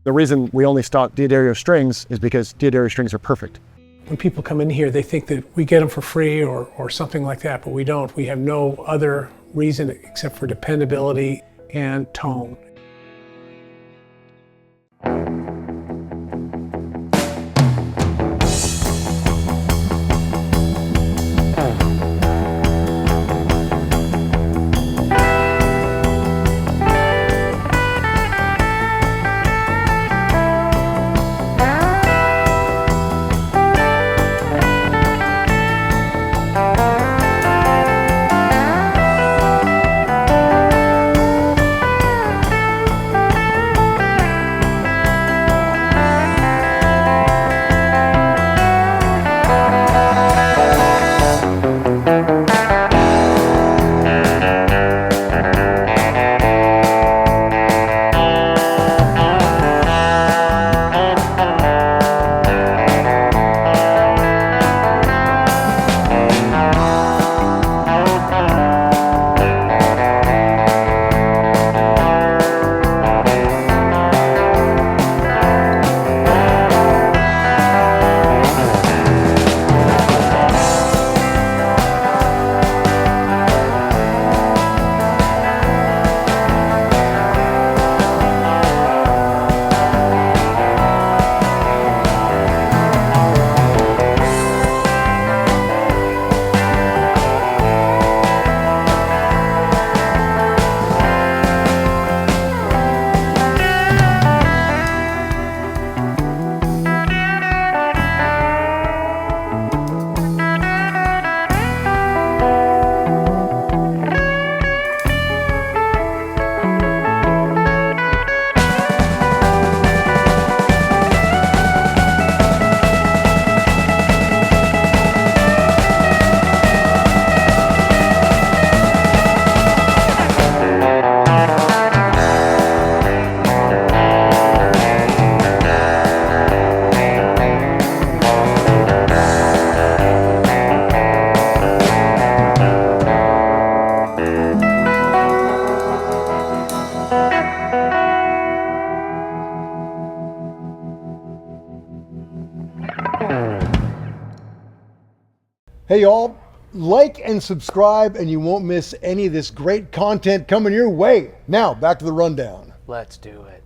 The reason we only stock D'Addario strings is because D'Addario strings are perfect. When people come in here, they think that we get them for free or something like that, but we don't. We have no other reason except for dependability and tone. Hey y'all, like and subscribe and you won't miss any of this great content coming your way. Now, back to the rundown. Let's do it.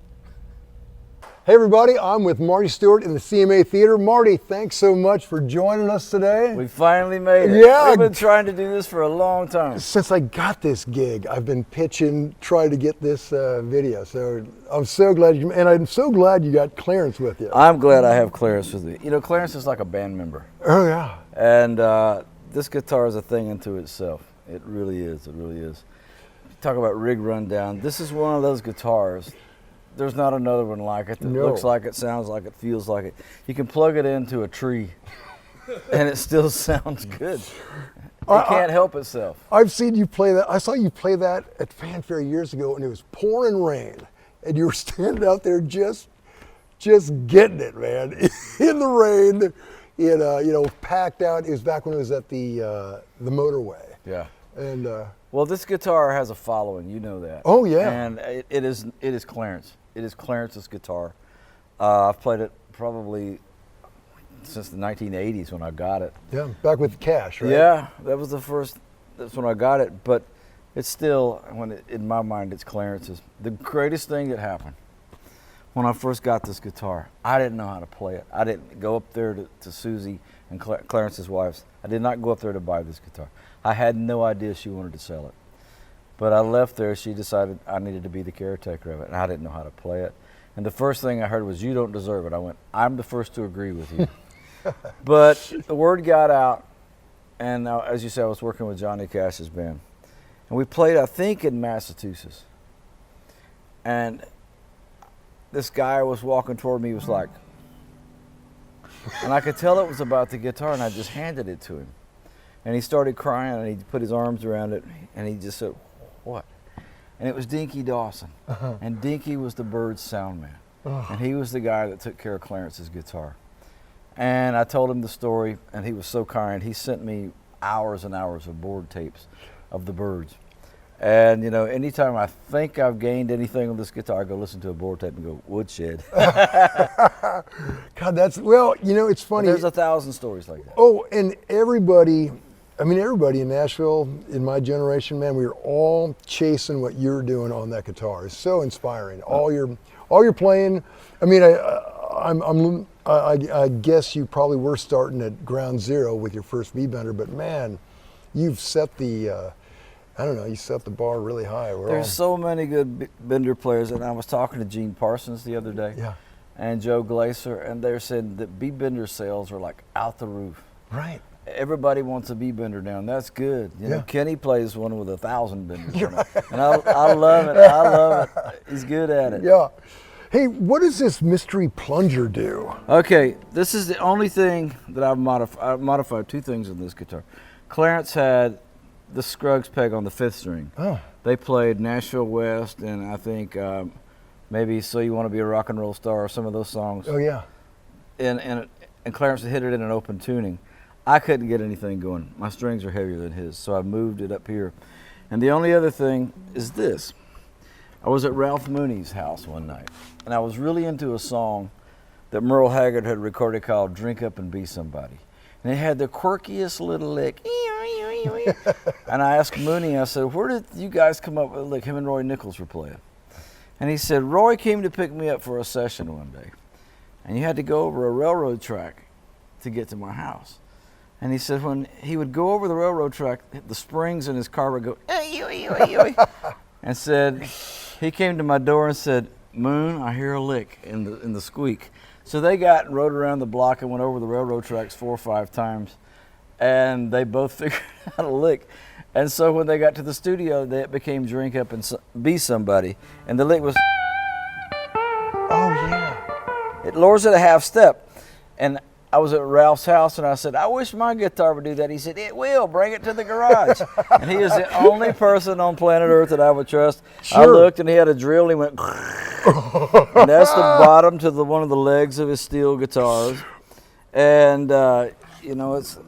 Hey everybody, I'm with Marty Stuart in the CMA Theater. Marty, thanks so much for joining us today. We finally made it. Yeah. We've been trying to do this for a long time. Since I got this gig, I've been pitching, trying to get this video. So I'm so glad I'm so glad you got Clarence with you. I'm glad I have Clarence with me. You know, Clarence is like a band member. Oh yeah. And this guitar is a thing unto itself. It really is, it really is. Talk about rig rundown. This is one of those guitars. There's not another one like it that looks like it, sounds like it, feels like it. You can plug it into a tree and it still sounds good. It can't help itself. I've seen you play that. I saw you play that at Fanfare years ago and it was pouring rain and you were standing out there just getting it, man, in the rain, you know, packed out. It was back when it was at the motorway. Yeah. And well, this guitar has a following, you know that. Oh yeah. And it is Clarence. It is Clarence's guitar. I've played it probably since the 1980s when I got it. Yeah, back with Cash, right? Yeah, that was the first. That's when I got it. But it's still, in my mind, it's Clarence's. The greatest thing that happened when I first got this guitar, I didn't know how to play it. I didn't go up there to Susie and Clarence's wife. I did not go up there to buy this guitar. I had no idea she wanted to sell it. But I left there, she decided I needed to be the caretaker of it, and I didn't know how to play it. And the first thing I heard was, "You don't deserve it." I went, "I'm the first to agree with you." But the word got out, and as you said, I was working with Johnny Cash's band. And we played, I think, in Massachusetts. And this guy was walking toward me, he was like, and I could tell it was about the guitar, and I just handed it to him. And he started crying, and he put his arms around it, and he just said, "What?" And it was Dinky Dawson. And Dinky was the Byrds sound man. And he was the guy that took care of Clarence's guitar. And I told him the story, and he was so kind. He sent me hours and hours of board tapes of the Byrds. And, you know, anytime I think I've gained anything on this guitar, I go listen to a board tape and go, woodshed. God, that's, well, you know, it's funny. There's 1,000 stories like that. Oh, and everybody in Nashville, in my generation, man, we were all chasing what you're doing on that guitar. It's so inspiring. All your playing. I mean, I guess you probably were starting at ground zero with your first V-bender, but man, you've set the, I don't know, you set the bar really high. There's so many good bender players, and I was talking to Gene Parsons the other day, yeah, and Joe Glaser, and they're saying that B-bender sales are like out the roof. Right. Everybody wants a B-bender down. That's good. You know, Yeah. Kenny plays one with 1,000 benders on it. And I love it. I love it. He's good at it. Yeah. Hey, what does this mystery plunger do? Okay, this is the only thing that I've modified. I've modified two things on this guitar. Clarence had the Scruggs peg on the 5th string. Oh. They played Nashville West, and I think maybe So You Want to Be a Rock and Roll Star, or some of those songs. Oh, yeah. And Clarence hit it in an open tuning. I couldn't get anything going. My strings are heavier than his, so I moved it up here. And the only other thing is this. I was at Ralph Mooney's house one night, and I was really into a song that Merle Haggard had recorded called Drink Up and Be Somebody. And it had the quirkiest little lick. And I asked Mooney, I said, where did you guys come up with a lick? Him and Roy Nichols were playing. And he said, Roy came to pick me up for a session one day, and you had to go over a railroad track to get to my house. And he said when he would go over the railroad track, the springs in his car would go, and said, he came to my door and said, Moon, I hear a lick in the squeak. So they got and rode around the block and went over the railroad tracks 4 or 5 times, and they both figured out a lick. And so when they got to the studio, it became Drink Up and Be Somebody, and the lick was, Oh, yeah. it lowers it a half step. And I was at Ralph's house, and I said, I wish my guitar would do that. He said, it will. Bring it to the garage. And he is the only person on planet Earth that I would trust. Sure. I looked, and he had a drill, and he went, and that's the bottom to one of the legs of his steel guitars. And, you know, it's...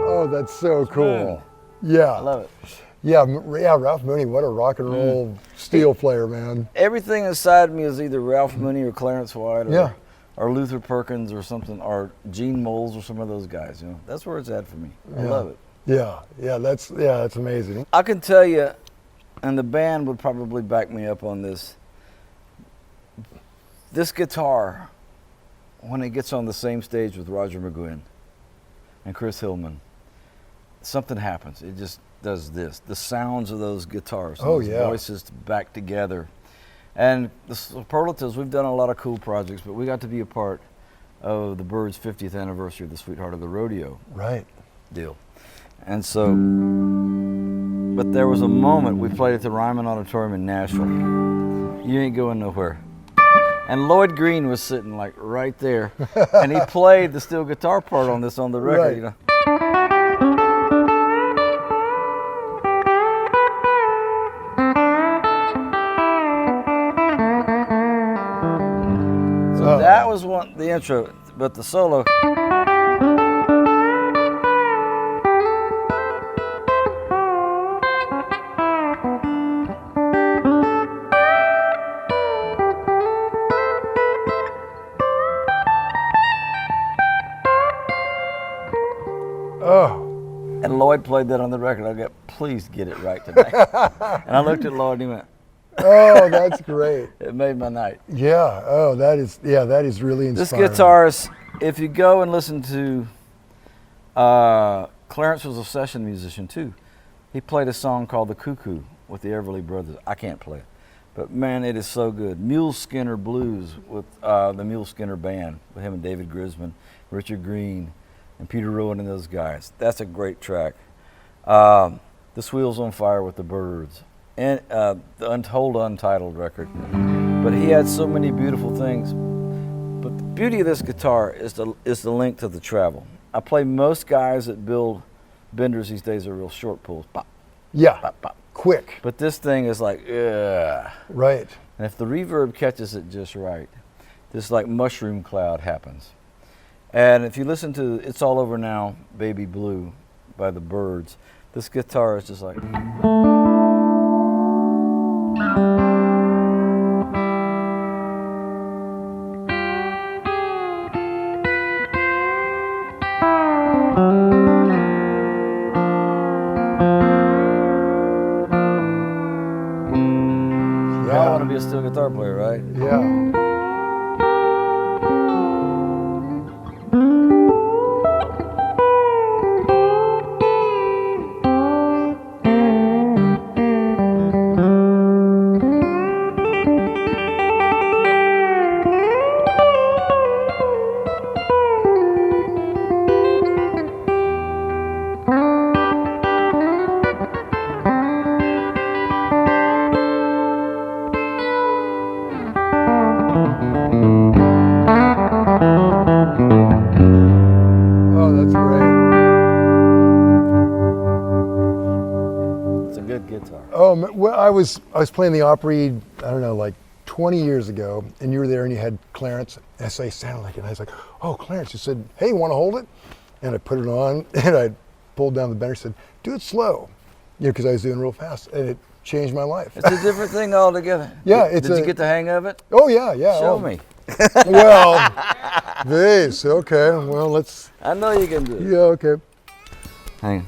Oh, that's so cool. Yeah. I love it. Yeah, Ralph Mooney, what a rock and roll steel player, man. Everything inside me is either Ralph Mooney or Clarence White or, Yeah. or Luther Perkins or something, or Gene Moles or some of those guys. You know, that's where it's at for me. I love it. Yeah, that's amazing. I can tell you, and the band would probably back me up on this. This guitar, when it gets on the same stage with Roger McGuinn and Chris Hillman, something happens. It just does this. The sounds of those guitars, those voices back together. And the Superlatives, we've done a lot of cool projects, but we got to be a part of the Byrds' 50th anniversary of the Sweetheart of the Rodeo deal. And so, but there was a moment, we played at the Ryman Auditorium in Nashville. You ain't going nowhere. And Lloyd Green was sitting like right there, and he played the steel guitar part on this on the record, you know. So that was the intro, but the solo. And Lloyd played that on the record. I go, please get it right tonight. And I looked at Lloyd and he went, oh, that's great. It made my night. Yeah, oh, that is really inspiring. This guitarist, if you go and listen to, Clarence was a session musician too. He played a song called The Cuckoo with the Everly Brothers. I can't play it, but man, it is so good. Mule Skinner Blues with the Mule Skinner Band, with him and David Grisman, Richard Green, and Peter Rowan and those guys. That's a great track. This Wheel's on Fire with the Byrds, and the Untitled record. But he had so many beautiful things. But the beauty of this guitar is the length of the travel. I play most guys that build benders these days are real short pulls. Pop, yeah, pop, pop. Quick. But this thing is like, ugh. Right. And if the reverb catches it just right, this like mushroom cloud happens. And if you listen to It's All Over Now, Baby Blue by the Byrds, this guitar is just like... I want to be a steel guitar player, right? Yeah. Oh, that's great. It's a good guitar. Oh, well, I was playing the Opry, I don't know, like 20 years ago, and you were there and you had Clarence. And I say, sounded like it. And I was like, oh, Clarence. You said, hey, you want to hold it? And I put it on, and I pulled down the bender and said, do it slow. You know, because I was doing real fast, and it changed my life. It's a different thing altogether. Yeah, Did you get the hang of it? Oh, yeah, yeah. Show oh. me. Well, this, okay. Well, let's, I know you can do it. yeah, okay. Hang on.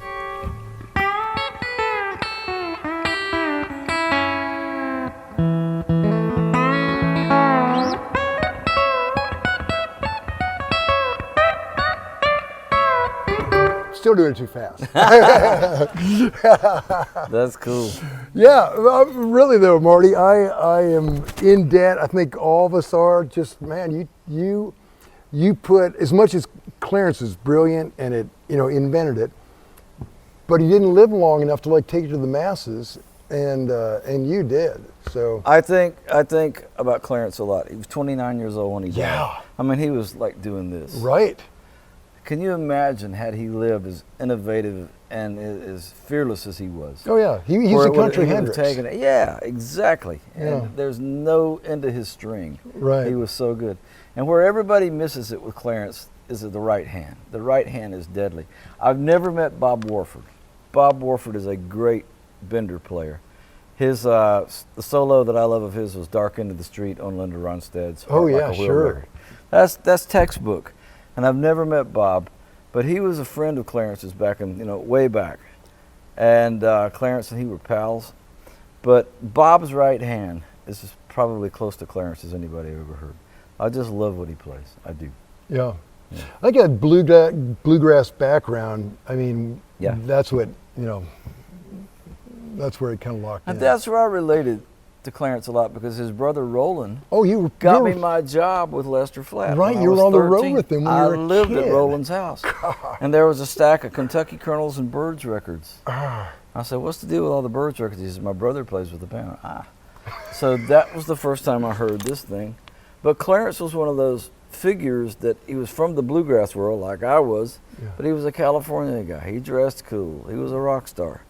Still doing it too fast. That's cool. Yeah, well, really though, Marty, I am in debt. I think all of us are. Just man, you put as much as Clarence is brilliant and it invented it, but he didn't live long enough to like take it to the masses, and you did. So I think about Clarence a lot. He was 29 years old when he died. Yeah. I mean, he was like doing this. right. Can you imagine had he lived as innovative and as fearless as he was? Oh yeah, he's Where a it would- country he would have Hendrix. taken it. Yeah, exactly. Yeah. And there's no end to his string. Right. He was so good. And where everybody misses it with Clarence is at the right hand. The right hand is deadly. I've never met Bob Warford. Bob Warford is a great bender player. His the solo that I love of his was "Dark Into the Street" on Linda Ronstadt's Oh, Heart Like yeah, a Wheel sure. record. That's textbook. And I've never met Bob, but he was a friend of Clarence's back in way back. And Clarence and he were pals. But Bob's right hand is as probably close to Clarence as anybody I've ever heard. I just love what he plays. I do. Yeah. I got bluegrass background. I mean, Yeah. that's what that's where it kind of locked And in. that's where I related to Clarence a lot because his brother Roland Oh, you got you me were- my job with Lester Flatt. Right, when I you were was on the road 13. with him when you I were a lived at kid. Roland's house. And there was a stack of Kentucky Colonels and Byrds records. Ah. I said, what's the deal with all the Byrds records? He said, my brother plays with the band. So that was the first time I heard this thing. But Clarence was one of those figures that he was from the bluegrass world like I was, but he was a California guy. He dressed cool. He was a rock star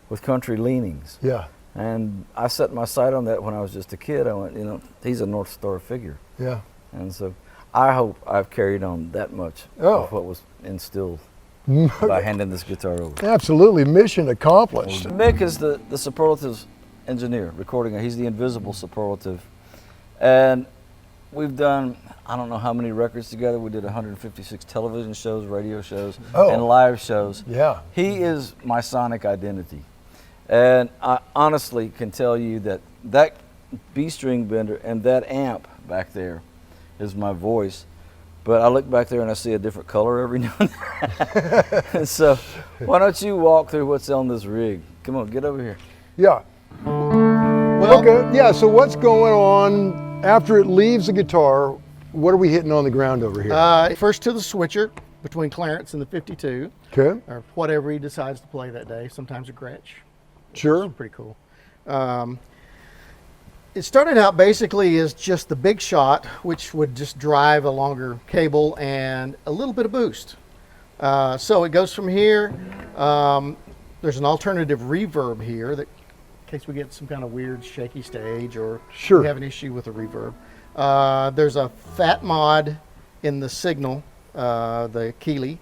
with country leanings. Yeah. And I set my sight on that when I was just a kid. I went, he's a North Star figure. Yeah. And so I hope I've carried on that much Oh. of what was instilled by handing this guitar over. Absolutely, mission accomplished. Mick is the superlatives engineer, recording. He's the invisible superlative. And we've done, I don't know how many records together. We did 156 television shows, radio shows, Oh. and live shows. Yeah. He is my sonic identity. And I honestly can tell you that B-string bender and that amp back there is my voice. But I look back there and I see a different color every now and then. So why don't you walk through what's on this rig? Come on, get over here. Yeah. Well, okay. Yeah. So what's going on after it leaves the guitar? What are we hitting on the ground over here? First to the switcher between Clarence and the 52, Okay. or whatever he decides to play that day. Sometimes a Gretsch. Sure. Pretty cool. It started out basically as just the big shot, which would just drive a longer cable and a little bit of boost. So it goes from here. There's an alternative reverb here that in case we get some kind of weird shaky stage or Sure. we have an issue with the reverb. There's a fat mod in the signal the Keeley,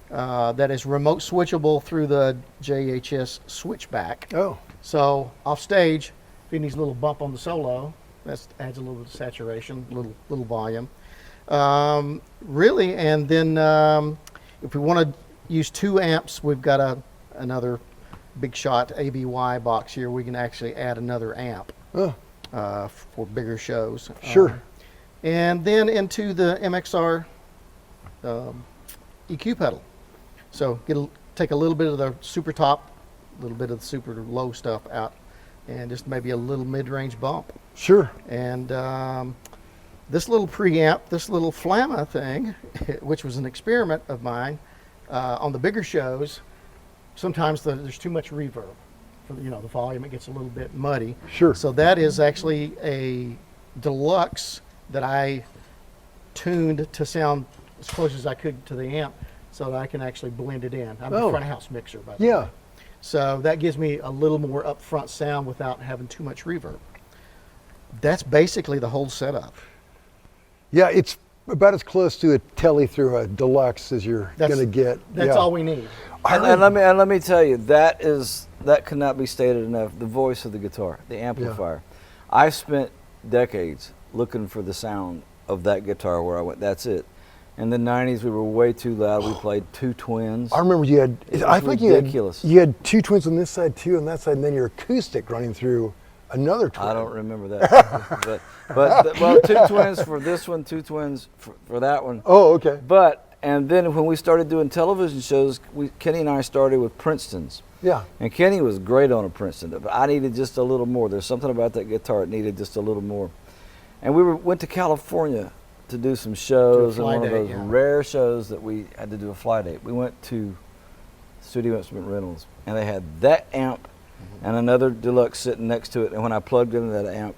that is remote switchable through the JHS switchback. Oh, So off stage, if it needs a little bump on the solo, that adds a little bit of saturation, little volume. Really, and then if we want to use 2 amps, we've got another big shot ABY box here. We can actually add another amp for bigger shows. sure. And then into the MXR EQ pedal. So take a little bit of the super top, a little bit of the super low stuff out, and just maybe a little mid-range bump. Sure. And this little preamp, this little Flamma thing, which was an experiment of mine, on the bigger shows, sometimes there's too much reverb. For, the volume, it gets a little bit muddy. Sure. So that is actually a Deluxe that I tuned to sound as close as I could to the amp so that I can actually blend it in. I'm a front of house mixer, by the way. Yeah. So that gives me a little more upfront sound without having too much reverb. That's basically the whole setup. Yeah, it's about as close to a Tele through a Deluxe as you're going to get. That's all we need. And let me tell you, that cannot be stated enough. The voice of the guitar, the amplifier. I spent decades looking for the sound of that guitar where I went. That's it. In the '90s, we were way too loud. We played 2 twins. I remember you had. I think ridiculous. you had 2 twins on this side, 2 on that side, and then your acoustic running through another twin. I don't remember that. but 2 twins for this one, 2 twins for that one. Oh, okay. And then when we started doing television shows, Kenny and I started with Princeton's. Yeah. And Kenny was great on a Princeton, but I needed just a little more. There's something about that guitar that needed just a little more. And we went to California to do some shows, and one of those rare shows that we had to do a fly date. We went to Studio Instrument Rentals, and they had that amp and another Deluxe sitting next to it. And when I plugged into that amp,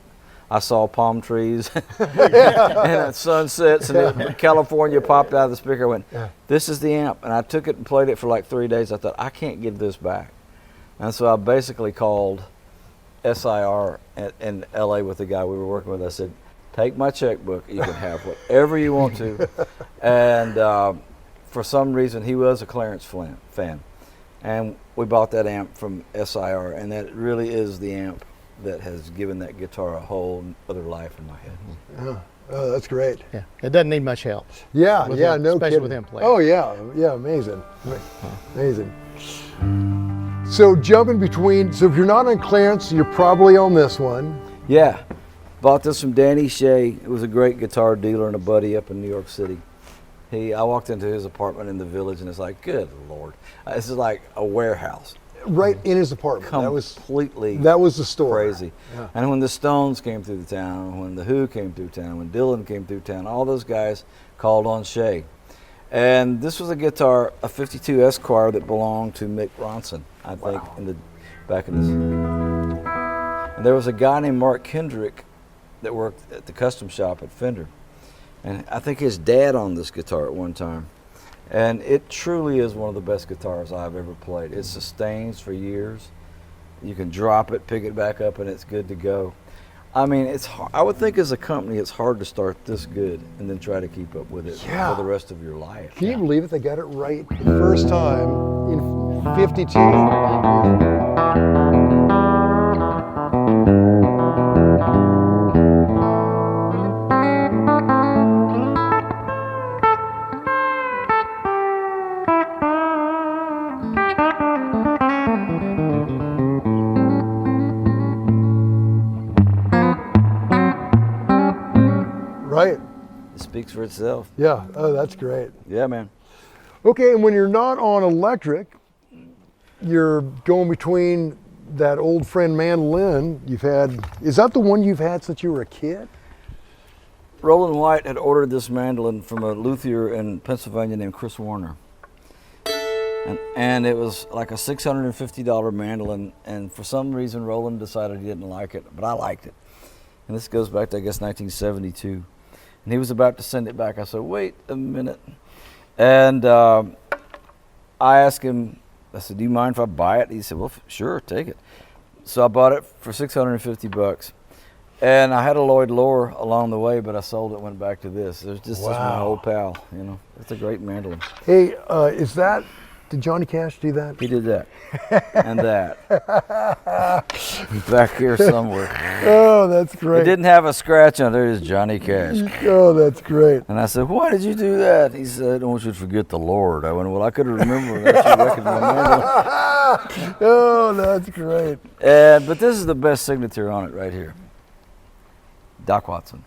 I saw palm trees and sunsets, and California popped out of the speaker. I went, this is the amp. And I took it and played it for like 3 days. I thought, I can't give this back. And so I basically called SIR in LA with the guy we were working with. I said, take my checkbook. You can have whatever you want to. And for some reason, he was a Clarence fan. And we bought that amp from SIR, and that really is the amp that has given that guitar a whole other life in my head. Oh, that's great. Yeah, it doesn't need much help. Yeah, with yeah, him, no especially kidding. with him playing. Oh yeah, amazing, amazing. So jumping between, so if you're not on Clarence, you're probably on this one. Yeah, bought this from Danny Shea. It was a great guitar dealer and a buddy up in New York City. I walked into his apartment in the Village, and it's like, good Lord, this is like a warehouse. Right in his apartment. Completely that was the store. Crazy. Yeah. And when the Stones came through the town, when the Who came through town, when Dylan came through town, all those guys called on Shea. And this was a guitar, a 52 Esquire that belonged to Mick Ronson, I think, back in this. And there was a guy named Mark Kendrick that worked at the custom shop at Fender. And I think his dad owned this guitar at one time. And it truly is one of the best guitars I've ever played. It sustains for years. You can drop it, pick it back up, and it's good to go. I mean, it's hard. I would think as a company, it's hard to start this good and then try to keep up with it for the rest of your life. Can you believe it? They got it right the first time in 52. Right. It speaks for itself. Yeah. Oh, that's great. Yeah, man. Okay, and when you're not on electric, you're going between that old friend Mandolin you've had. Is that the one you've had since you were a kid? Roland White had ordered this mandolin from a luthier in Pennsylvania named Chris Warner. And it was like a $650 mandolin, and for some reason Roland decided he didn't like it, but I liked it. And this goes back to, I guess, 1972. And he was about to send it back. I said, wait a minute. And I asked him, I said, do you mind if I buy it? He said, well, sure, take it. So I bought it for $650. And I had a Lloyd Loar along the way, but I sold it, went back to this. There's just my Wow. old pal, you know. It's a great mandolin. Hey, did Johnny Cash do that? He did that and that. Back here somewhere. Oh, that's It great. didn't have a scratch on there. It is Johnny Cash. Oh, that's great. And I said, why did you do that? He said, I don't want you to forget the Lord. I went, well, I could have remembered that you reckoned my mandolin. Oh, that's great. But this is the best signature on it right here. Doc Watson.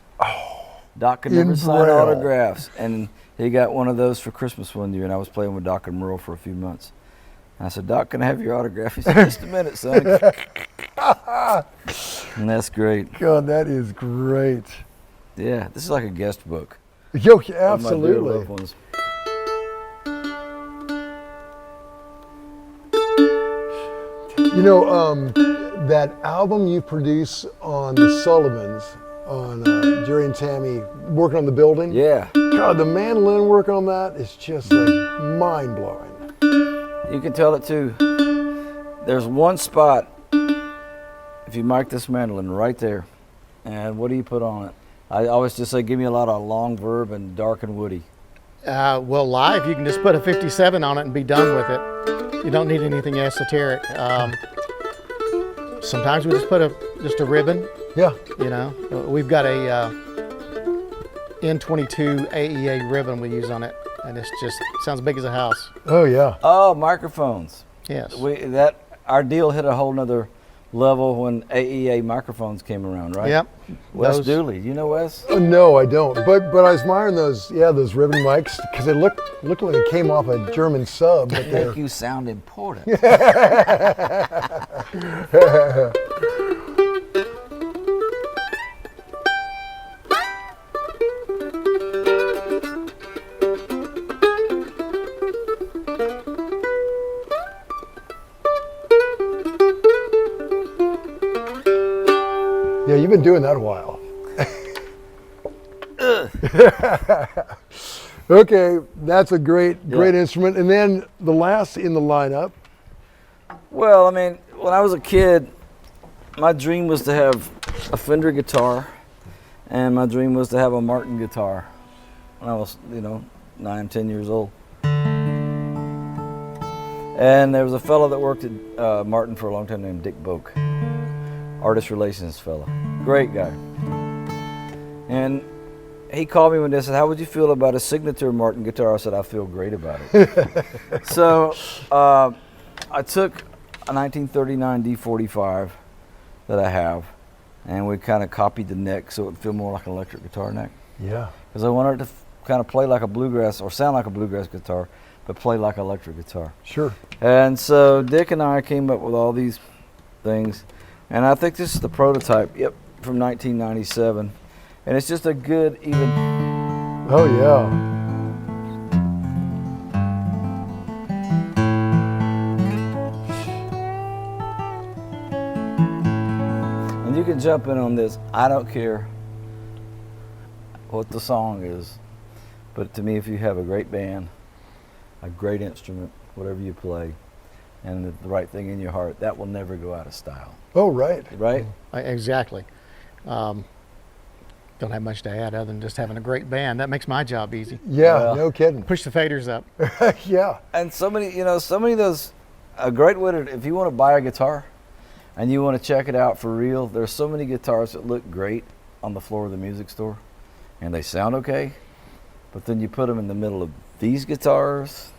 Doc could never In sign Braille. autographs. And he got one of those for Christmas one year, and I was playing with Doc and Merle for a few months. And I said, Doc, can I have your autograph? He said, just a minute, son. And that's great. God, that is great. Yeah, this is like a guest book. Yo, of my dear absolutely. loved ones. You know, that album you produce on the Sullivans, on Jerry and Tammy working on the building. Yeah. God, the mandolin work on that is just like mind blowing. You can tell it too. There's one spot, if you mic this mandolin right there, and what do you put on it? I always just say, give me a lot of long verb and dark and woody. Well, live, you can just put a 57 on it and be done with it. You don't need anything esoteric. Sometimes we just put just a ribbon. Yeah. You know, we've got a N22 AEA ribbon we use on it, and it's just sounds big as a house. Oh yeah. Oh, microphones. Yes. Our deal hit a whole nother level when AEA microphones came around, right? Yep. Wes Those- Dooley, you know Wes? Oh, no, I don't. But I was admiring those ribbon mics because they looked like it came off a German sub. But they're Make you sound important. yeah, you've been doing that a while. Okay, that's a great instrument. And then the last in the lineup. Well, I mean, when I was a kid, my dream was to have a Fender guitar, and my dream was to have a Martin guitar when I was, 9, 10 years old. And there was a fellow that worked at Martin for a long time named Dick Boak, artist relations fellow, great guy. And he called me one day and said, how would you feel about a signature Martin guitar? I said, I feel great about it. So I took a 1939 D45 that I have, and we kind of copied the neck so it would feel more like an electric guitar neck. Yeah. Because I wanted it to kind of play like a bluegrass, or sound like a bluegrass guitar, but play like an electric guitar. Sure. And so Dick and I came up with all these things, and I think this is the prototype, from 1997. And it's just a good, even... Oh yeah. And you can jump in on this. I don't care what the song is, but to me, if you have a great band, a great instrument, whatever you play, and the right thing in your heart, that will never go out of style. Oh right. Right? Exactly. Don't have much to add other than just having a great band. That makes my job easy. Yeah. Well, no kidding. Push the faders up. Yeah. And so many of those, a great way to, if you want to buy a guitar and you want to check it out for real, there's so many guitars that look great on the floor of the music store and they sound okay, but then you put them in the middle of these guitars.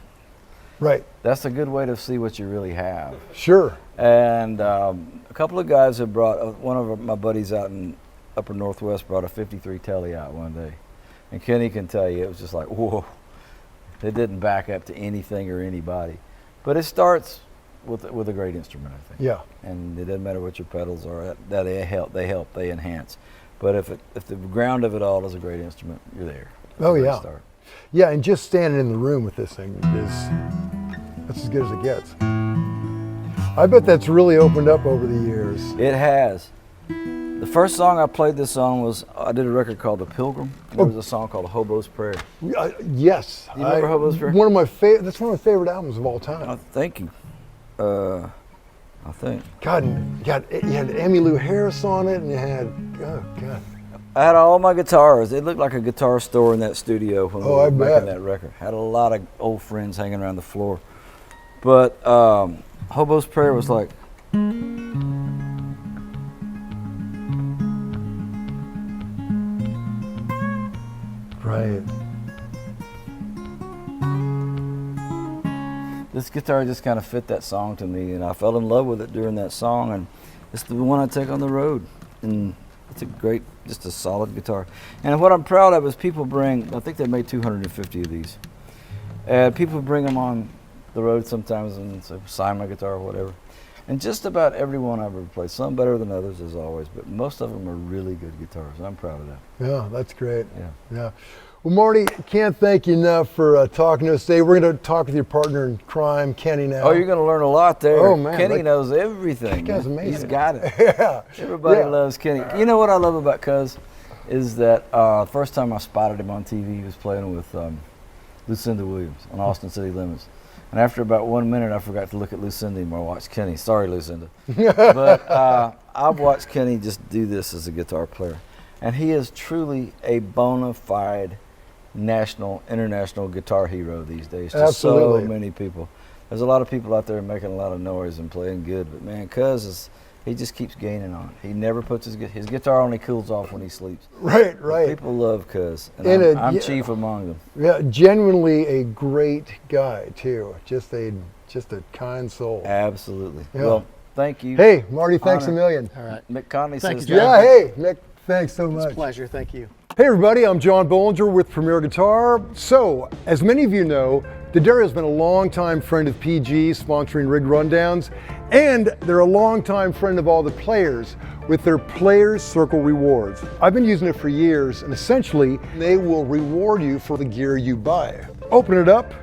Right. That's a good way to see what you really have. Sure. And a couple of guys have brought, one of my buddies out in upper Northwest brought a 53 Tele out one day. And Kenny can tell you, it was just like, whoa. It didn't back up to anything or anybody. But it starts with a great instrument, I think. Yeah. And it doesn't matter what your pedals are, that they help, they enhance. But if the ground of it all is a great instrument, you're there. That's Oh a great yeah. start. Yeah, and just standing in the room with this thing that's as good as it gets. I bet that's really opened up over the years. It has. The first song I played this on was, I did a record called The Pilgrim. And there was a song called Hobo's Prayer. Yes. You remember Hobo's Prayer? That's one of my favorite albums of all time. Thank you. I think. God, you had Emmylou Harris on it, and you had Oh, God. I had all my guitars. It looked like a guitar store in that studio when we were making that record. Had a lot of old friends hanging around the floor. But Hobo's Prayer was like, right. This guitar just kind of fit that song to me, and I fell in love with it during that song, and it's the one I take on the road. And it's a great, just a solid guitar. And what I'm proud of is people bring, I think they made 250 of these. And people bring them on the road sometimes and say, sign my guitar or whatever. And just about every one I've ever played, some better than others as always, but most of them are really good guitars. I'm proud of that. Yeah, that's great. Yeah. Well, Marty, can't thank you enough for talking to us today. We're going to talk with your partner in crime, Kenny, now. Oh, you're going to learn a lot there. Oh, man. Kenny knows everything. That guy's amazing. He's got it. Yeah. Everybody loves Kenny. You know what I love about Cuz is that first time I spotted him on TV, he was playing with Lucinda Williams on Austin City Limits. And after about 1 minute, I forgot to look at Lucinda and I watched Kenny. Sorry, Lucinda. But I've watched Kenny just do this as a guitar player. And he is truly a bona fide national, international guitar hero these days to so many people. There's a lot of people out there making a lot of noise and playing good, but man, Cuz he just keeps gaining on it. He never puts his guitar only cools off when he sleeps. Right. But people love Cuz, and I'm chief among them. Yeah, genuinely a great guy too. Just a kind soul. Absolutely. Yeah. Well, thank you. Hey, Marty, thanks a million. All right. Mick Conley Thank says, you, John. Yeah, hey, Nick, thanks so much. It's a pleasure. Thank you. Hey everybody, I'm John Bohlinger with Premier Guitar. So, as many of you know, D'Addario's been a longtime friend of PG, sponsoring Rig Rundowns, and they're a longtime friend of all the players with their Players Circle Rewards. I've been using it for years, and essentially, they will reward you for the gear you buy. Open it up,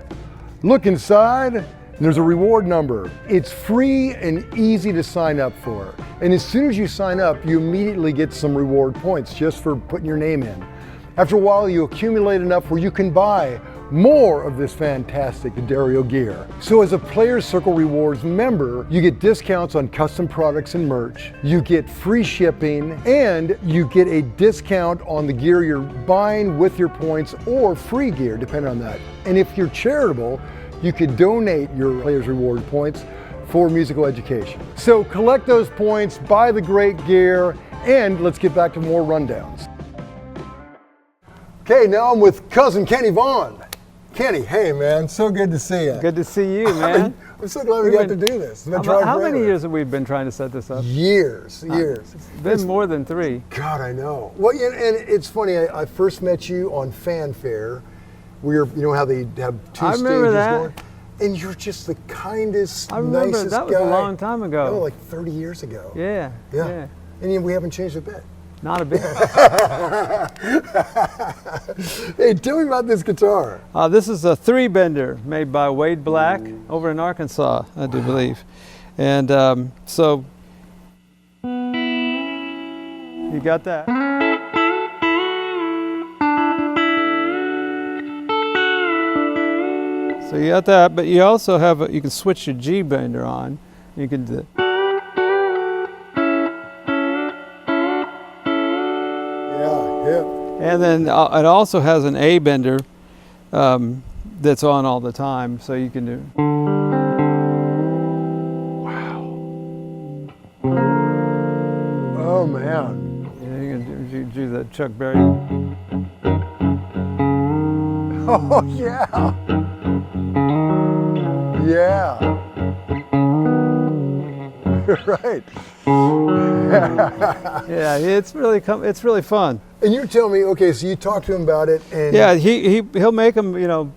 look inside, and there's a reward number. It's free and easy to sign up for. And as soon as you sign up, you immediately get some reward points just for putting your name in. After a while, you accumulate enough where you can buy more of this fantastic D'Addario gear. So as a Players Circle Rewards member, you get discounts on custom products and merch, you get free shipping, and you get a discount on the gear you're buying with your points or free gear, depending on that. And if you're charitable, you could donate your Players Reward points for musical education. So collect those points, buy the great gear, and let's get back to more rundowns. Okay, now I'm with cousin Kenny Vaughan. Kenny, hey man, so good to see you. Good to see you, man. I'm so glad we got to do this. How many years have we been trying to set this up? Years. It's been more than 3. God, I know. Well, and it's funny, I first met you on Fanfare. You know how they have 2 I remember stages that. going? And you're just the kindest, I remember nicest that was guy. a long time ago. No, like 30 years ago. Yeah. And we haven't changed a bit. Not a bit. Hey, tell me about this guitar. This is a ThreeBender made by Wade Black over in Arkansas, I do believe. And so you got that. So you got that, but you also have you can switch your G bender on. You can do. And then it also has an A bender that's on all the time, so you can do. Wow. Oh man. Yeah, you can do the Chuck Berry. Oh yeah. Yeah. Right. Yeah, it's really fun. And you tell me, okay, so you talk to him about it, and yeah, he'll make them, you know,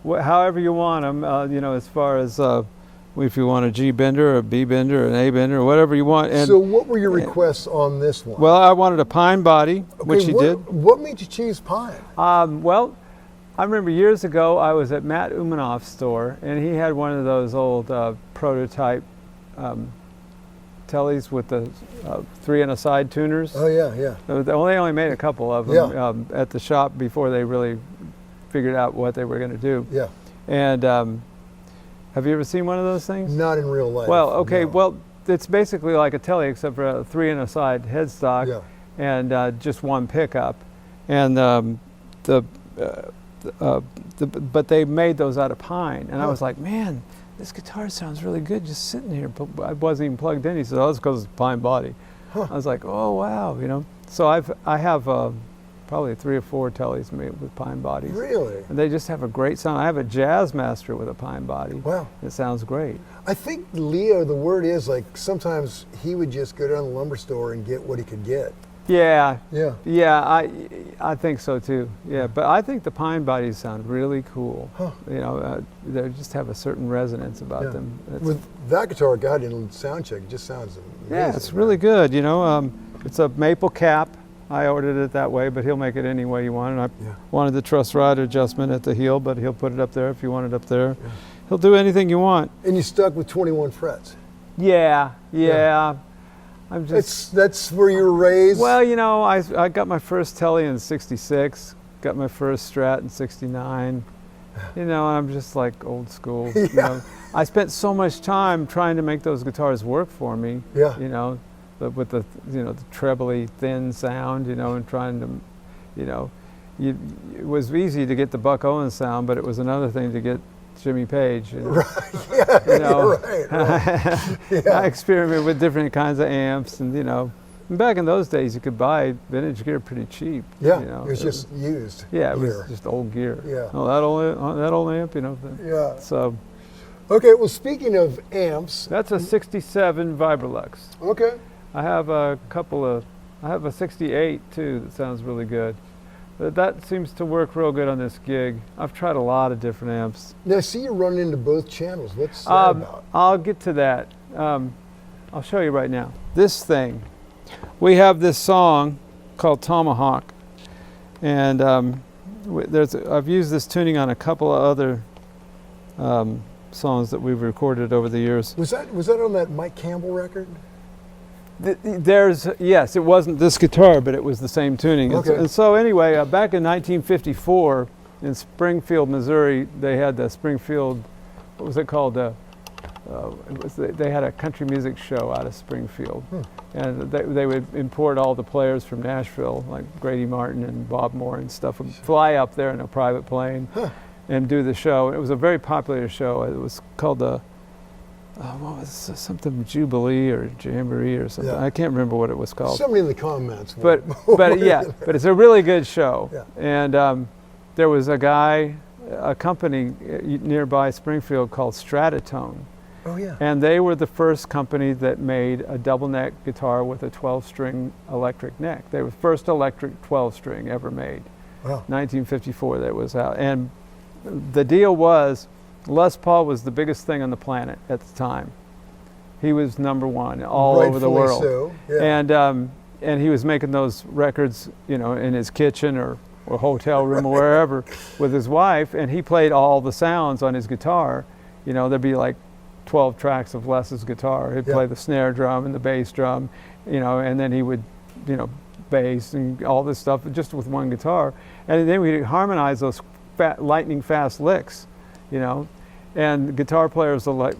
however you want them, you know, as far as if you want a G bender or a B bender or an A bender or whatever you want. And so what were your requests on this one? well, I wanted a pine body, which he did. What made you choose pine? Well, I remember years ago I was at Matt Umanoff's store, and he had one of those old prototype Tellys with the 3 and a side tuners. Oh yeah, yeah. They only made a couple of them at the shop before they really figured out what they were going to do. Yeah. And have you ever seen one of those things? Not in real life. Well, okay. No. Well, it's basically like a Telly except for a 3 and a side headstock. Yeah. and just one pickup, and but they made those out of pine, and I was like, man, this guitar sounds really good just sitting here. But I wasn't even plugged in. He said, oh, it's because it's pine body. I was like, oh wow, you know. So I have probably 3 or 4 tellies made with pine bodies. Really? And they just have a great sound. I have a Jazz Master with a pine body. Wow. It sounds great. I think Leo, the word is like sometimes he would just go down to the lumber store and get what he could get. Yeah. Yeah. Yeah, I think so too. Yeah, but I think the pine bodies sound really cool. Huh. You know, they just have a certain resonance about them. With that guitar I got in sound check, it just sounds amazing. Yeah, it's really good. You know, it's a maple cap. I ordered it that way, but he'll make it any way you want. And I wanted the truss rod adjustment at the heel, but he'll put it up there if you want it up there. Yeah. He'll do anything you want. And you stuck with 21 frets. Yeah. I'm just. That's where you were raised. Well, you know, I got my first telly in '66. Got my first Strat in '69. You know, I'm just like old school. Yeah. You know, I spent so much time trying to make those guitars work for me. Yeah. You know, but with the the trebly thin sound. You know, and trying to, you know, it was easy to get the Buck Owens sound, but it was another thing to get Jimmy Page. You know? Right. Yeah. You know, right. Yeah. I experimented with different kinds of amps, and you know, and back in those days you could buy vintage gear pretty cheap. Yeah. You know? It was just used. Yeah, it gear. was just old gear. Yeah. Oh, that old amp, you know. Yeah. So. Okay. Well, speaking of amps. That's a '67 Vibrolux. Okay. I have a '68 too that sounds really good. But that seems to work real good on this gig. I've tried a lot of different amps. Now, I see you running into both channels. What's that about? I'll get to that. I'll show you right now. This thing. We have this song called Tomahawk. And I've used this tuning on a couple of other songs that we've recorded over the years. Was that on that Mike Campbell record? Yes, it wasn't this guitar, but it was the same tuning. Okay. And so anyway, back in 1954 in Springfield, Missouri, they had the Springfield, what was it called? They had a country music show out of Springfield. And they would import all the players from Nashville, like Grady Martin and Bob Moore and stuff, would fly up there in a private plane and do the show. It was a very popular show. It was called the what was it, something Jubilee or Jamboree or something. Yeah. I can't remember what it was called. Somebody in the comments. But yeah, but it's a really good show. Yeah. And there was a company nearby Springfield called Stratotone. Oh yeah. And they were the first company that made a double neck guitar with a 12-string electric neck. They were the first electric 12-string ever made. Wow. 1954 that was out. And the deal was, Les Paul was the biggest thing on the planet at the time. He was #1 all over the world. So, yeah. And he was making those records, you know, in his kitchen or hotel room or wherever with his wife, and he played all the sounds on his guitar. You know, there'd be like 12 tracks of Les's guitar. He'd play the snare drum and the bass drum, you know, and then he would, you know, bass and all this stuff just with one guitar. And then we'd harmonize those lightning fast licks, you know. And guitar players are like,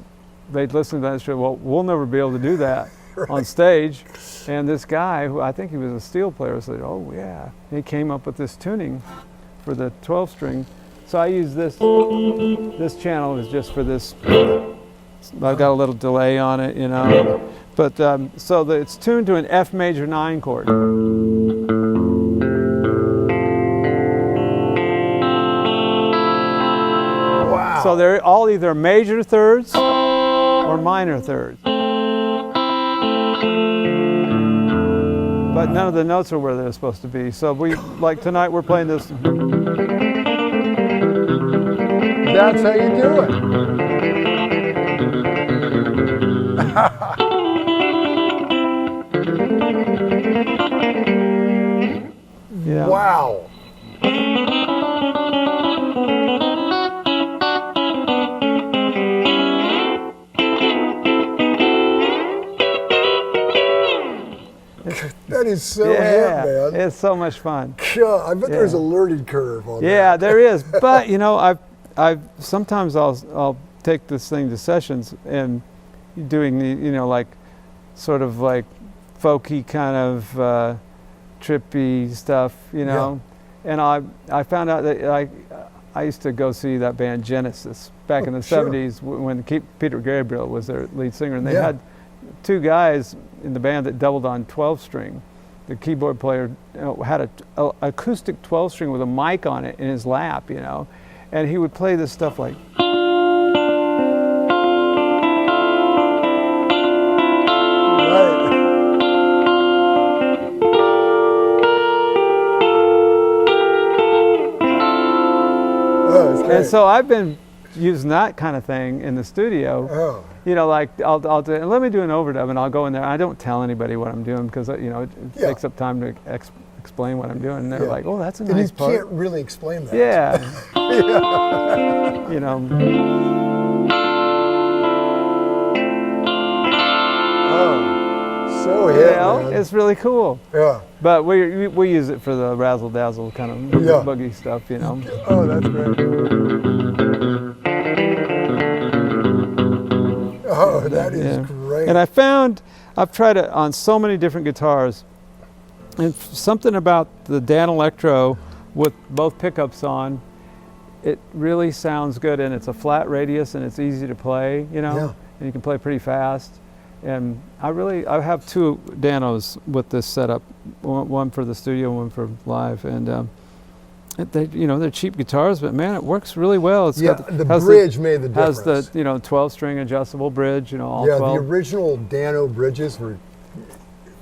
they'd listen to that and say, well, we'll never be able to do that on stage. And this guy, who I think he was a steel player, said, oh yeah. And he came up with this tuning for the 12-string. So I use this channel is just for this. I've got a little delay on it, you know. But so it's tuned to an F major 9 chord. Wow. So they're all either major thirds or minor thirds. But none of the notes are where they're supposed to be. So like tonight we're playing this. That's how you do it. Yeah. Wow. That is so hip, man. It's so much fun. I bet there's a learning curve on that. Yeah, there is. But you know, I've sometimes I'll take this thing to sessions and doing the, you know, like sort of like folky kind of trippy stuff, you know. And I found out that I used to go see that band Genesis back in the sure. 70s when Peter Gabriel was their lead singer, and they had two guys in the band that doubled on 12-string. The keyboard player had a acoustic 12-string with a mic on it in his lap, you know, and he would play this stuff like. And so I've been using that kind of thing in the studio. Oh. You know, like I'll do, let me do an overdub, and I'll go in there. I don't tell anybody what I'm doing because you know it takes up time to explain what I'm doing. And they're like, "Oh, that's a nice part." You can't really explain that. Yeah. You know. Oh, so man. It's really cool. Yeah. But we use it for the razzle dazzle kind of boogie stuff, you know. Oh, that's great. Oh, that is great. And I've tried it on so many different guitars, and something about the Danelectro with both pickups on, it really sounds good, and it's a flat radius and it's easy to play, you know, and you can play pretty fast. And I have two Danos with this setup, one for the studio, one for live, and they're cheap guitars, but man, it works really well. It's got the bridge made the difference. Has the 12-string adjustable bridge, you know, all 12. The original Dano bridges were.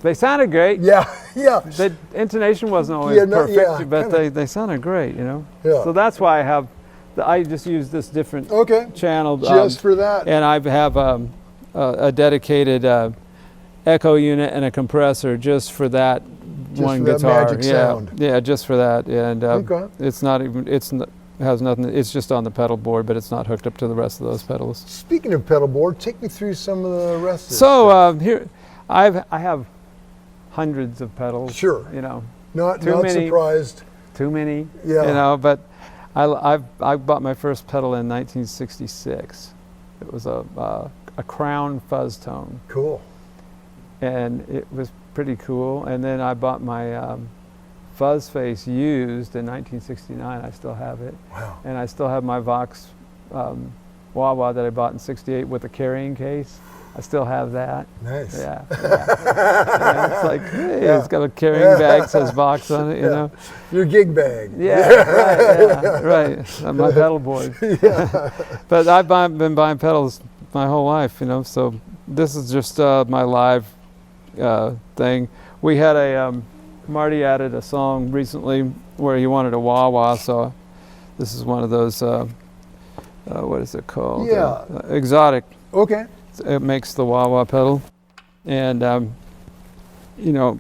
They sounded great. Yeah. The intonation wasn't always perfect, but they sounded great, you know. Yeah. So that's why I just use this different channel just for that. And I have a dedicated echo unit and a compressor just for that one for guitar. That magic sound. Yeah, just for that. And has nothing. It's just on the pedal board, but it's not hooked up to the rest of those pedals. Speaking of pedal board, take me through some of the rest. So here, I have hundreds of pedals. Sure. You know, not surprised. Too many. Yeah. You know, but I bought my first pedal in 1966. It was a Crown fuzz tone. Cool. And it was pretty cool. And then I bought my fuzz face used in 1969. I still have it. Wow. And I still have my Vox wah-wah that I bought in '68 with a carrying case. I still have that. Nice. Yeah. It's like, hey, it's got a carrying bag, says Vox on it, you know. Your gig bag. Yeah, right. My pedal board. But I've been buying pedals my whole life, you know, so this is just my live thing. We had Marty added a song recently where he wanted a wah-wah, so this is one of those, what is it called? Exotic. Okay. It makes the wah-wah pedal. And, you know,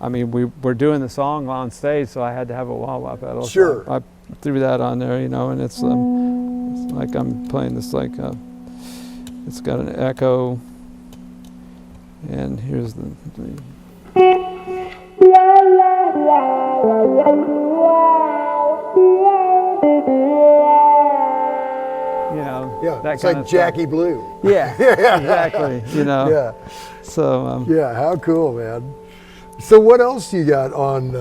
I mean, we're doing the song on stage, so I had to have a wah-wah pedal. Sure. So I threw that on there, you know, and it's like I'm playing this like, it's got an echo. And here's the that it's like Jackie Blue. Yeah, exactly. You know. Yeah. So. How cool, man. So what else you got on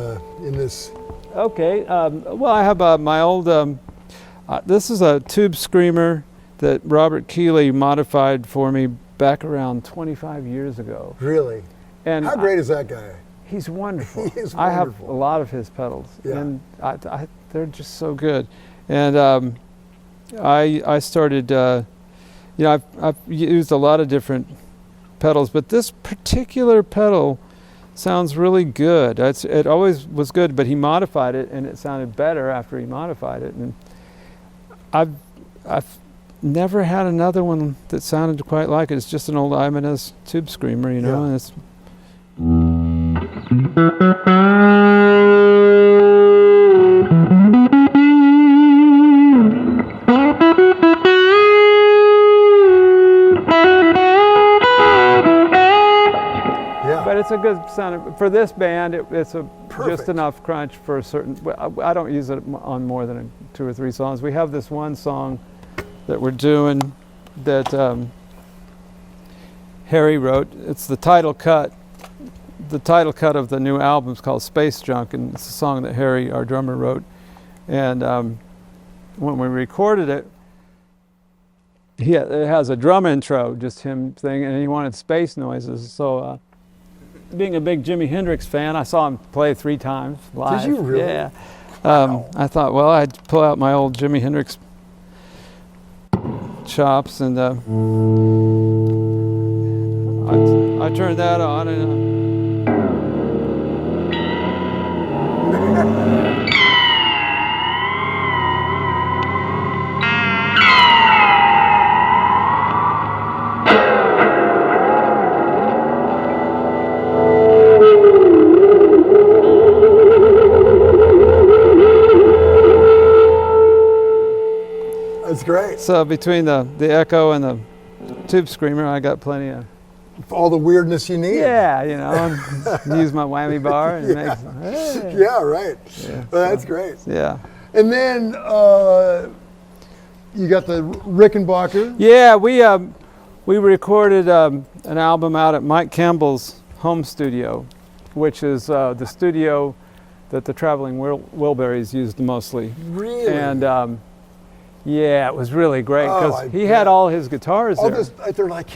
in this? Okay. Well, I have my old. This is a tube screamer that Robert Keeley modified for me back around 25 years ago. Really? And how great is that guy? He's wonderful. He is wonderful. I have a lot of his pedals, and they're just so good. And I started, you know, I've used a lot of different pedals, but this particular pedal sounds really good. It always was good, but he modified it, and it sounded better after he modified it. And I've never had another one that sounded quite like it. It's just an old Ibanez tube screamer, you know, and it's. But it's a good sound. For this band, it's just enough crunch for a certain. I don't use it on more than 2 or 3 songs. We have this one song that we're doing that Harry wrote. It's the title cut the title cut of the new album is called Space Junk, and it's a song that Harry, our drummer, wrote. And when we recorded it, it has a drum intro, just him singing, and he wanted space noises. So, being a big Jimi Hendrix fan, I saw him play 3 times live. Did you really? Yeah. Wow. I thought, well, I'd pull out my old Jimi Hendrix chops, and I turned that on, and That's great. so between the echo and the tube screamer, I got plenty of, All the weirdness you need. yeah, you know, and use my whammy bar and make, hey. Yeah, right. Yeah, Well, that's great. Yeah. And then you got the Rickenbacker. Yeah, we recorded an album out at Mike Campbell's home studio, which is the studio that the Traveling Wilburys used mostly. Really? And yeah, it was really great Oh, because I he bet. had all his guitars All there. this, are there like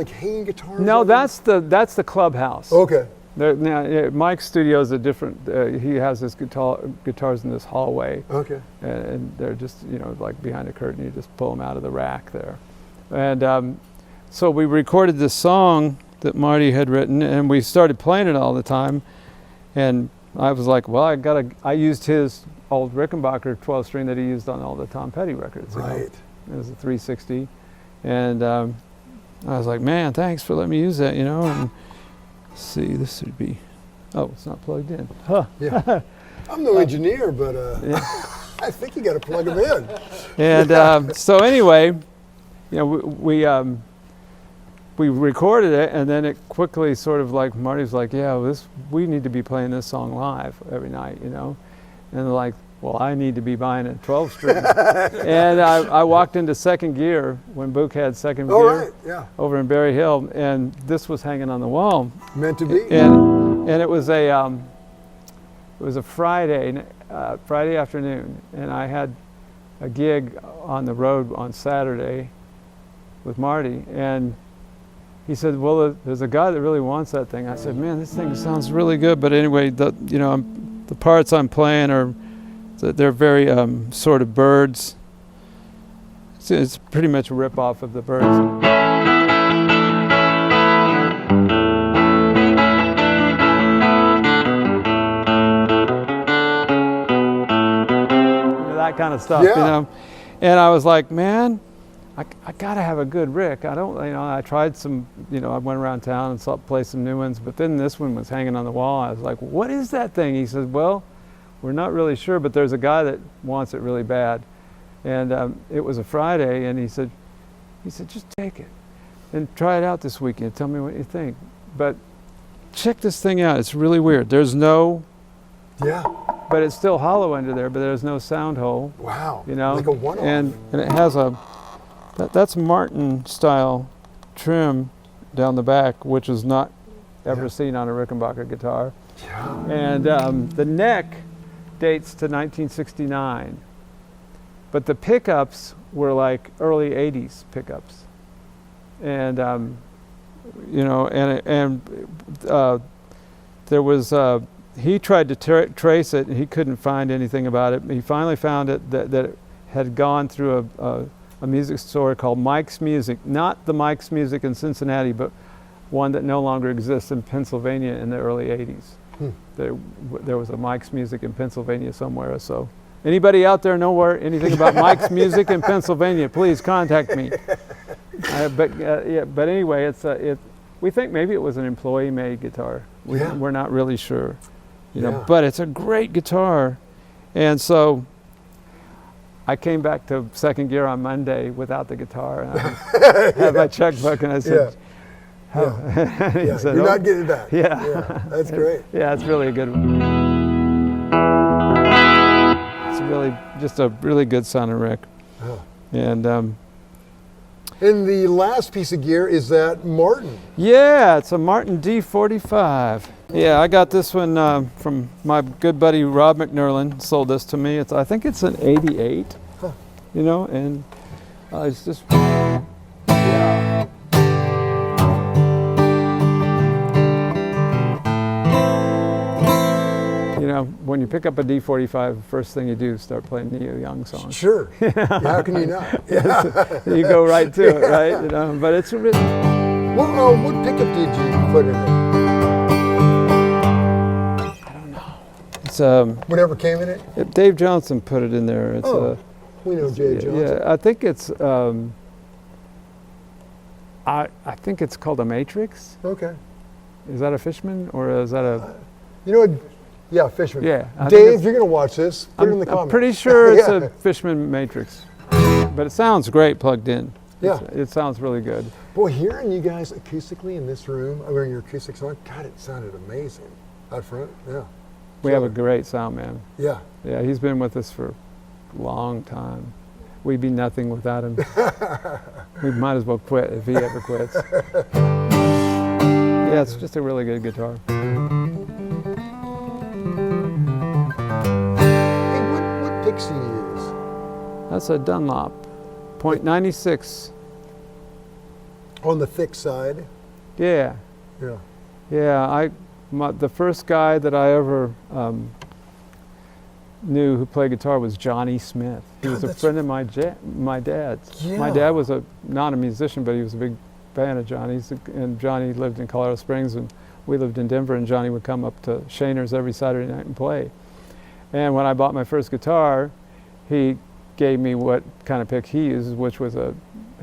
hanging guitars? No, over there? that's the clubhouse. Okay. Now, Mike's studio is a different. He has his guitars in this hallway, Okay. and they're just, you know, like behind a curtain. You just pull them out of the rack there, and so we recorded this song that Marty had written, and we started playing it all the time. And I was like, well, I used his old Rickenbacker 12-string that he used on all the Tom Petty records. You know? Right. It was a 360, and I was like, man, thanks for letting me use that, you know. And let's see, this would be, oh, it's not plugged in. Huh. Yeah. I'm no engineer, but Yeah. I think you got to plug them in. And so anyway, you know, we recorded it, and then it quickly sort of like, Marty's like, yeah, we need to be playing this song live every night, you know. And like, well, I need to be buying a 12-string. And I walked into Second Gear when Book had Second Oh, Gear right. Yeah. over in Berry Hill, and this was hanging on the wall. Meant to be. And it was a Friday afternoon, and I had a gig on the road on Saturday with Marty, and he said, well, there's a guy that really wants that thing. I said, man, this thing sounds really good, but anyway, the parts I'm playing are, they're very sort of Birds. It's pretty much a rip-off of the Birds. That kind of stuff, Yeah. you know. And I was like, man, I gotta have a good Rick. I tried some, I went around town and played some new ones, but then this one was hanging on the wall. I was like, what is that thing? He says, well, we're not really sure, but there's a guy that wants it really bad. And it was a Friday, and he said, just take it and try it out this weekend. Tell me what you think. But check this thing out. It's really weird. There's no, Yeah. but it's still hollow under there, but there's no sound hole. Wow. You know, Like a one-off. and it has that's Martin style trim down the back, which is not ever seen on a Rickenbacker guitar. Yeah. And the neck dates to 1969, but the pickups were like early 80s pickups. And there was he tried to trace it, and he couldn't find anything about it. He finally found it that it had gone through a music store called Mike's Music, not the Mike's Music in Cincinnati, but one that no longer exists in Pennsylvania in the early 80s. There was a Mike's Music in Pennsylvania somewhere. So anybody out there know anything about Mike's Music in Pennsylvania, please contact me. But anyway, we think maybe it was an employee-made guitar. We're not really sure, but it's a great guitar. And so I came back to Second Gear on Monday without the guitar, and I had my checkbook, and I said, he said, You're not getting it back. Yeah. That's great. Yeah, it's really a good one. It's really just a really good sounding Rick. Oh. And And the last piece of gear is that Martin. Yeah, it's a Martin D45. Yeah, I got this one from my good buddy Rob McNerlin. Sold this to me. I think it's an '88. Huh. You know, and it's just. You know, when you pick up a D45, first thing you do is start playing Neil Young songs. Sure. How can you not? Yeah. You go right to it, right? You know, but it's really. What pickup did you put in it? It's Whatever came in it? Dave Johnson put it in there. It's we know Dave Johnson. Yeah, I think it's. I think it's called a Matrix. Okay. Is that a Fishman or is that a? You know what? Yeah, Fishman. Yeah. Dave, you're going to watch this. Put it in the comments. I'm pretty sure it's Yeah. a Fishman Matrix, but it sounds great plugged in. Yeah. It sounds really good. Boy, hearing you guys acoustically in this room, wearing your acoustics on, God, it sounded amazing out front. Yeah. We have a great sound man. Yeah. Yeah, he's been with us for a long time. We'd be nothing without him. We might as well quit if he ever quits. Yeah, it's just a really good guitar. What picks do you use? That's a Dunlop, .96. On the thick side? Yeah, Yeah. yeah. The first guy that I ever knew who played guitar was Johnny Smith. He was a friend of my dad's. Yeah. My dad was not a musician, but he was a big fan of Johnny's. And Johnny lived in Colorado Springs, and we lived in Denver. And Johnny would come up to Shaner's every Saturday night and play. And when I bought my first guitar, he gave me what kind of pick he uses, which was a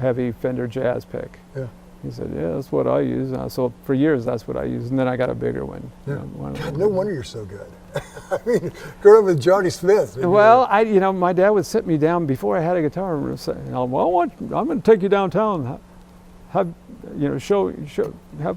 heavy Fender jazz pick. Yeah. He said, "Yeah, that's what I use." So for years, that's what I used. And then I got a bigger one. Yeah. You know, one of God, those. no wonder you're so good. I mean, growing up with Johnny Smith. Well, my dad would sit me down before I had a guitar and say, "Well, I'm going to take you downtown. Have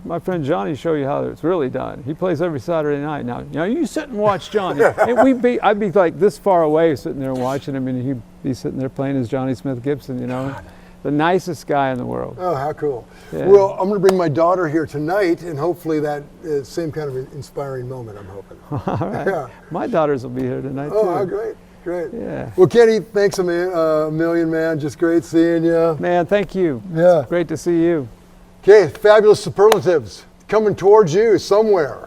my friend Johnny show you how it's really done. He plays every Saturday night. Now, you sit and watch Johnny." And I'd be like this far away, sitting there watching him, and he'd be sitting there playing his Johnny Smith Gibson. You know, the nicest guy in the world. Oh, how cool. Yeah. Well, I'm going to bring my daughter here tonight, and hopefully that same kind of inspiring moment, I'm hoping. All right. Yeah. My daughters will be here tonight Oh, too. how great. Great. Yeah. Well, Kenny, thanks a million, man. Just great seeing you. Man, thank you. Yeah. Great to see you. Okay, Fabulous Superlatives coming towards you somewhere.